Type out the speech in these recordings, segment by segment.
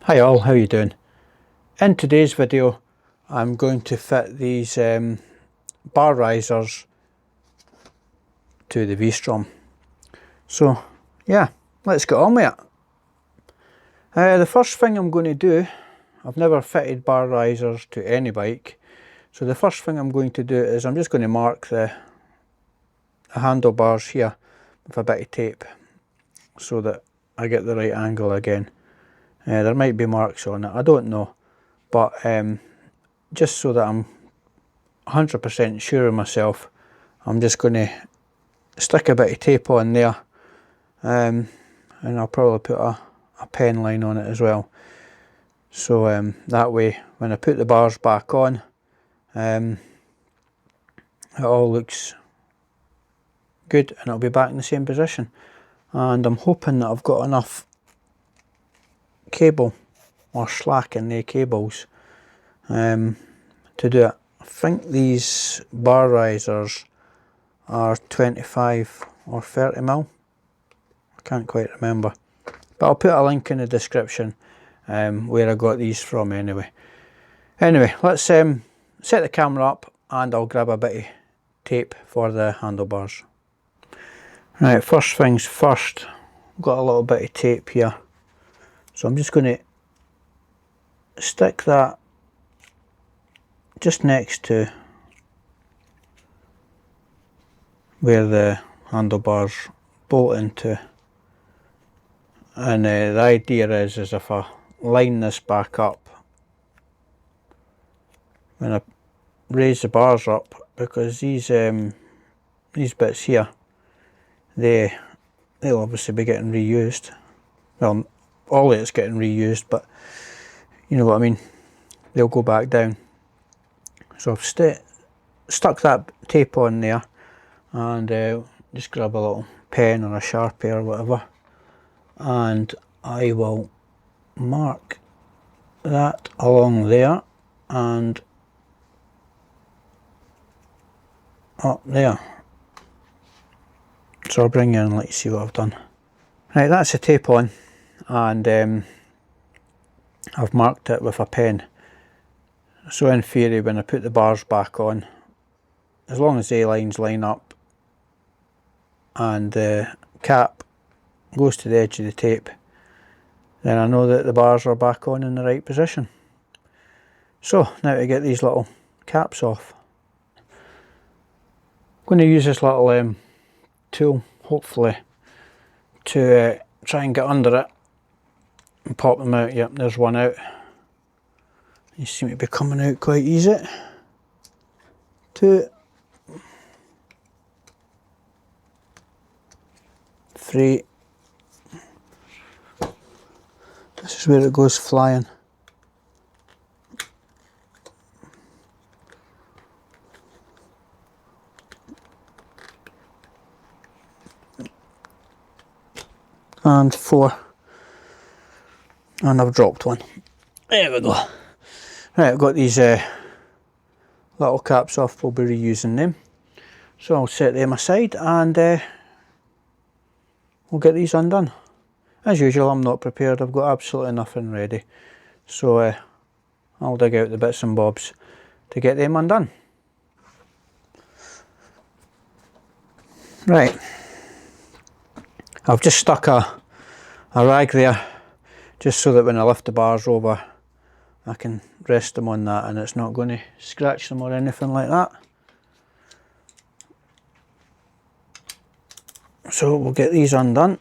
Hi all, how you doing? In today's video I'm going to fit these bar risers to the V-Strom. So yeah, let's get on with it. The first thing I'm going to do, I've never fitted bar risers to any bike, so the first thing I'm going to do is I'm just going to mark the handlebars here with a bit of tape so that I get the right angle again. There might be marks on it, I don't know, but just so that I'm 100% sure of myself, I'm just going to stick a bit of tape on there, and I'll probably put a pen line on it as well, so that way when I put the bars back on, it all looks good and it'll be back in the same position. And I'm hoping that I've got enough cable or slack in the cables to do it. I think these bar risers are 25 or 30 mil. I can't quite remember, but I'll put a link in the description where I got these from anyway. Let's set the camera up and I'll grab a bit of tape for the handlebars. Right, first things first, I've got a little bit of tape here, so I'm just going to stick that just next to where the handlebars bolt into, and the idea is if I line this back up, when I raise the bars up, because these bits here, they'll obviously be getting reused. Well, all of it's getting reused, but you know what I mean, they'll go back down. So I've stuck that tape on there, and just grab a little pen or a Sharpie or whatever, and I will mark that along there and up there. So I'll bring you in and let you see what I've done. Right, that's the tape on, and I've marked it with a pen. So in theory, when I put the bars back on, as long as the lines line up and the cap goes to the edge of the tape, then I know that the bars are back on in the right position. So now to get these little caps off, I'm going to use this little tool, hopefully, to try and get under it and pop them out. Yep, there's one out. These seem to be coming out quite easy. 2, 3. This is where it goes flying. And 4. And I've dropped one. There we go. Right, I've got these little caps off, we'll be reusing them. So I'll set them aside and we'll get these undone. As usual, I'm not prepared, I've got absolutely nothing ready. So I'll dig out the bits and bobs to get them undone. Right, I've just stuck a rag there, just so that when I lift the bars over, I can rest them on that and it's not going to scratch them or anything like that. So we'll get these undone.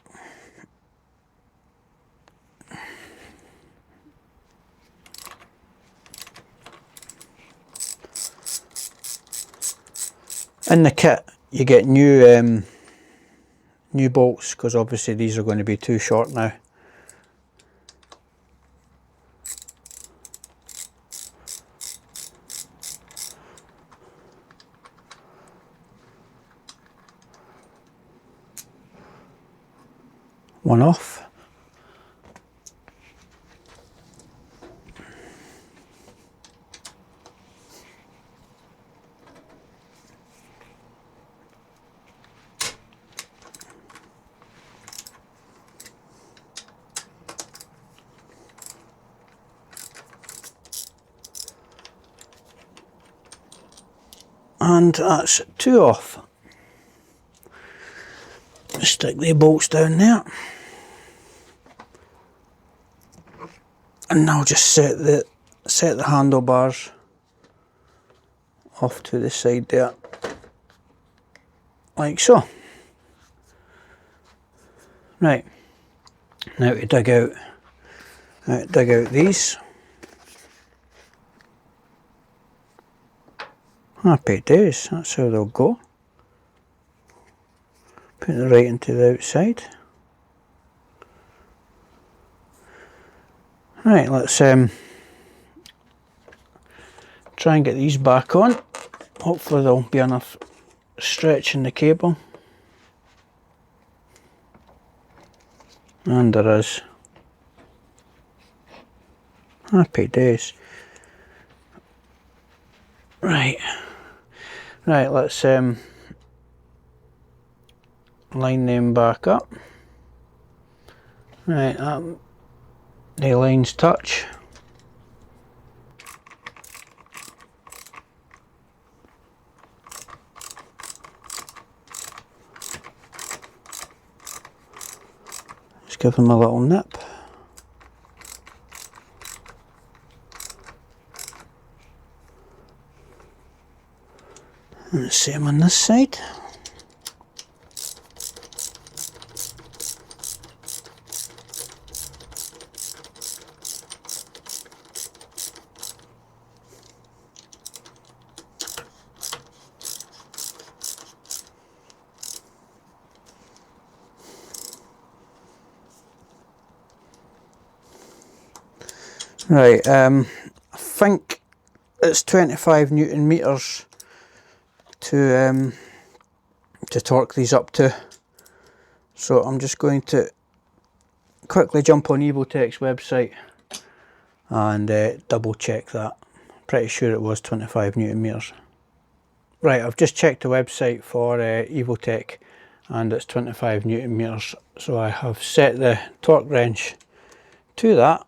In the kit you get new bolts, because obviously these are going to be too short now. One off. and that's 2 off. Stick the bolts down there, and now just set the handlebars off to the side there, like so. Right, now to dig out these. Happy days, that's how they'll go. Put it right into the outside. Right, let's try and get these back on. Hopefully there'll be enough stretch in the cable. And there is. Happy days. Right, let's line them back up. Right, the lines touch. Just give them a little nip. And the same on this side. Right, I think it's 25 Newton meters to torque these up to. So I'm just going to quickly jump on Evotech's website and double check that. Pretty sure it was 25 Newton meters. Right, I've just checked the website for Evotech and it's 25 Newton meters. So I have set the torque wrench to that.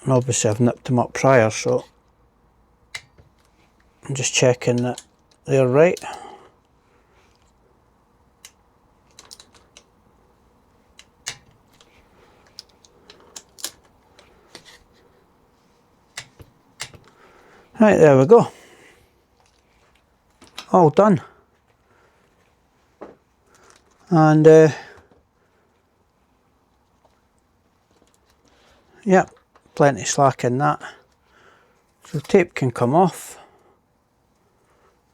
And obviously I've nipped them up prior, so I'm just checking that they're right. Right, there we go. All done. And yeah, plenty slack in that. So tape can come off.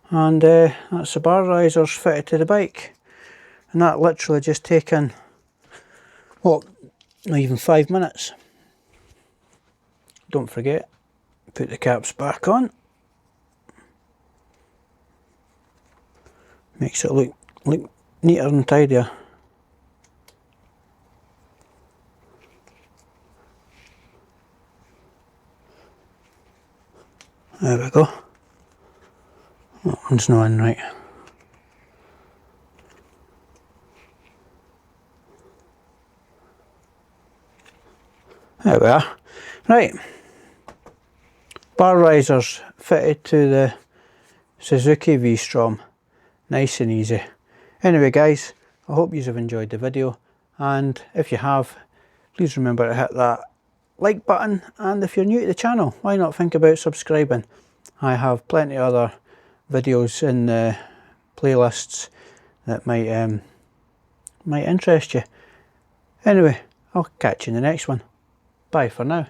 And that's the bar risers fitted to the bike. And that literally just taken, what, not even 5 minutes. Don't forget, put the caps back on. Makes it look neater and tidier. There we go. That one's not in right. There we are. Right. Bar risers fitted to the Suzuki V-Strom. Nice and easy. Anyway guys, I hope you have enjoyed the video, and if you have, please remember to hit that like button, and if you're new to the channel, why not think about subscribing? I have plenty of other videos in the playlists that might interest you. Anyway, I'll catch you in the next one. Bye for now.